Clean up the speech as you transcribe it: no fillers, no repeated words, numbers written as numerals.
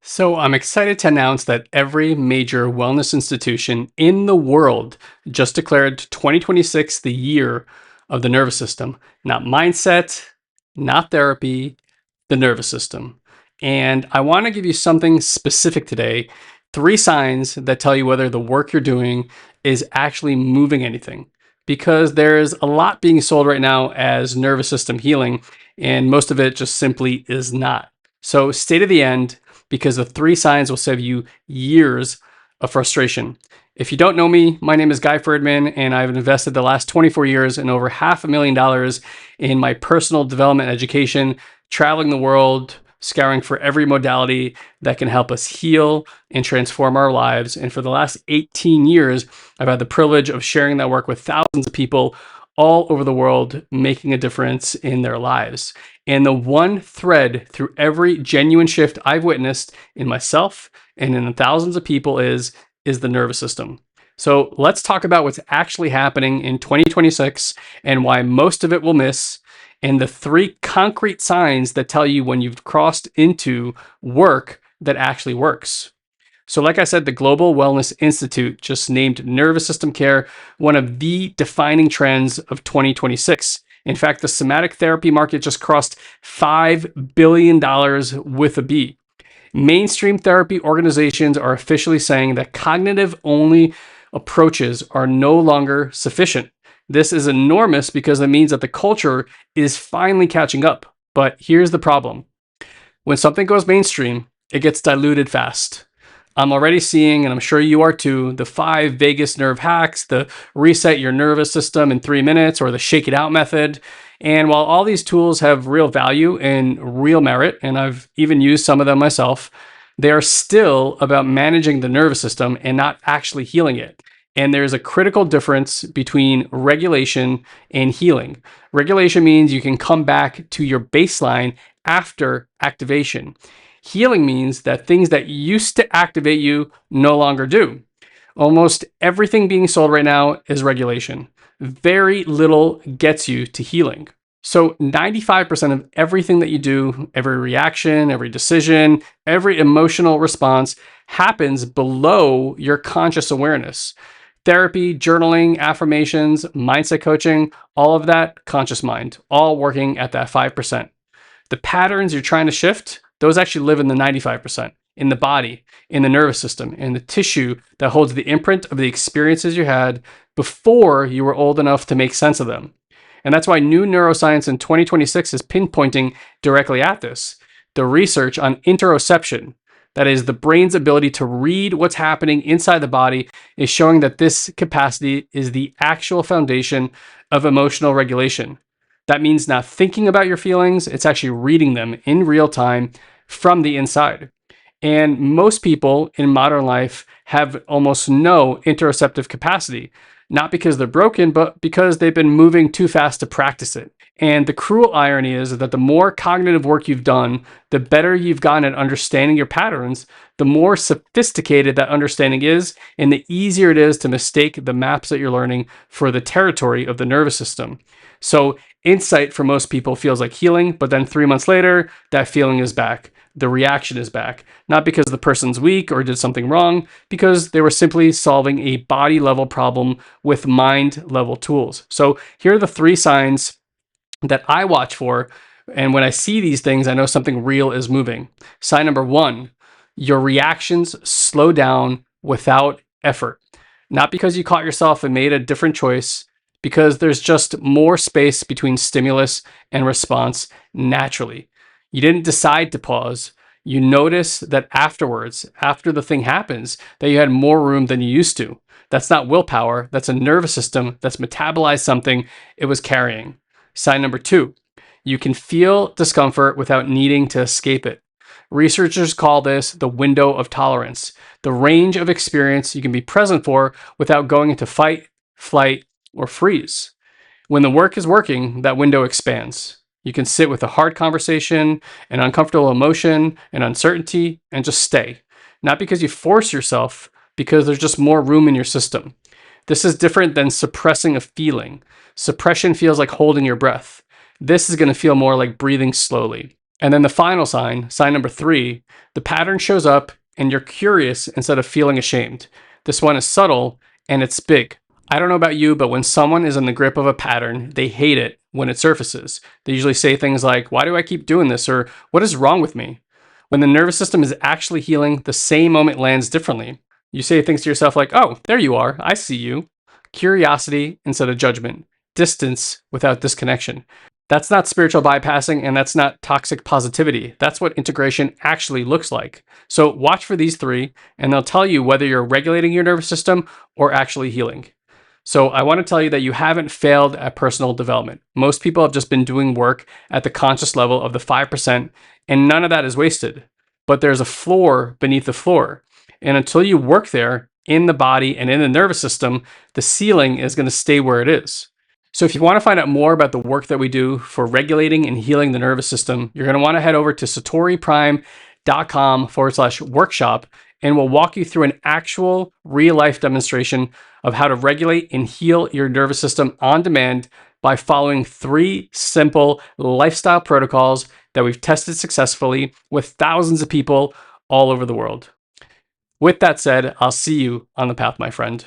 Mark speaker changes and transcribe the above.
Speaker 1: So, I'm excited to announce that every major wellness institution in the world just declared 2026 the year of the nervous system. Not mindset, not therapy, the nervous system. And I want to give you something specific today. Three signs that tell you whether the work you're doing is actually moving anything. Because there's a lot being sold right now as nervous system healing, and most of it just simply is not. So, stay to the end because the three signs will save you years of frustration. If you don't know me, my name is Guy Ferdman, and I've invested the last 24 years in over $500,000 in my personal development education, traveling the world, scouring for every modality that can help us heal and transform our lives. And for the last 18 years, I've had the privilege of sharing that work with thousands of people all over the world, making a difference in their lives. And the one thread through every genuine shift I've witnessed in myself and in the thousands of people is the nervous system. So let's talk about what's actually happening in 2026 and why most of it will miss, and the three concrete signs that tell you when you've crossed into work that actually works. So, like I said, the Global Wellness Institute just named nervous system care one of the defining trends of 2026. In fact, the somatic therapy market just crossed $5 billion with a B. Mainstream therapy organizations are officially saying that cognitive only approaches are no longer sufficient. This is enormous because it means that the culture is finally catching up. But here's the problem: when something goes mainstream, it gets diluted fast. I'm already seeing, and I'm sure you are too, the 5 vagus nerve hacks, the reset your nervous system in 3 minutes, or the shake it out method. And while all these tools have real value and real merit, and I've even used some of them myself, they are still about managing the nervous system and not actually healing it. And there's a critical difference between regulation and healing. Regulation means you can come back to your baseline after activation. Healing means that things that used to activate you no longer do. Almost everything being sold right now is regulation. Very little gets you to healing. So 95% of everything that you do, every reaction, every decision, every emotional response happens below your conscious awareness. Therapy, journaling, affirmations, mindset coaching, all of that, conscious mind, all working at that 5%. The patterns you're trying to shift, those actually live in the 95%, in the body, in the nervous system, in the tissue that holds the imprint of the experiences you had before you were old enough to make sense of them. And that's why new neuroscience in 2026 is pinpointing directly at this. The research on interoception, that is the brain's ability to read what's happening inside the body, is showing that this capacity is the actual foundation of emotional regulation. That means not thinking about your feelings, it's actually reading them in real time from the inside. And most people in modern life have almost no interoceptive capacity, not because they're broken, but because they've been moving too fast to practice it. And the cruel irony is that the more cognitive work you've done, the better you've gotten at understanding your patterns, the more sophisticated that understanding is, and the easier it is to mistake the maps that you're learning for the territory of the nervous system. So insight for most people feels like healing, but then 3 months later, that feeling is back. The reaction is back. Not because the person's weak or did something wrong, because they were simply solving a body level problem with mind level tools. So here are the three signs that I watch for. And when I see these things, I know something real is moving. Sign number one: your reactions slow down without effort. Not because you caught yourself and made a different choice, because there's just more space between stimulus and response naturally. You didn't decide to pause. You notice that afterwards, after the thing happens, that you had more room than you used to. That's not willpower. That's a nervous system that's metabolized something it was carrying. Sign number two: you can feel discomfort without needing to escape it. Researchers call this the window of tolerance, the range of experience you can be present for without going into fight, flight, or freeze. When the work is working, that window expands. You can sit with a hard conversation, an uncomfortable emotion, an uncertainty, and just stay. Not because you force yourself, because there's just more room in your system. This is different than suppressing a feeling. Suppression feels like holding your breath. This is going to feel more like breathing slowly. And then the final sign, sign number 3, the pattern shows up and you're curious instead of feeling ashamed. This one is subtle and it's big. I don't know about you, but when someone is in the grip of a pattern, they hate it when it surfaces. They usually say things like, "Why do I keep doing this?" or "What is wrong with me?" When the nervous system is actually healing, the same moment lands differently. You say things to yourself like, "Oh, there you are. I see you." Curiosity instead of judgment. Distance without disconnection. That's not spiritual bypassing and that's not toxic positivity. That's what integration actually looks like. So watch for these 3 and they'll tell you whether you're regulating your nervous system or actually healing. So I want to tell you that you haven't failed at personal development. Most people have just been doing work at the conscious level of the 5%, and none of that is wasted. But there's a floor beneath the floor. And until you work there in the body and in the nervous system, the ceiling is going to stay where it is. So if you want to find out more about the work that we do for regulating and healing the nervous system, you're going to want to head over to satoriprime.com/workshop, and we'll walk you through an actual real life demonstration of how to regulate and heal your nervous system on demand by following 3 simple lifestyle protocols that we've tested successfully with thousands of people all over the world. With that said, I'll see you on the path, my friend.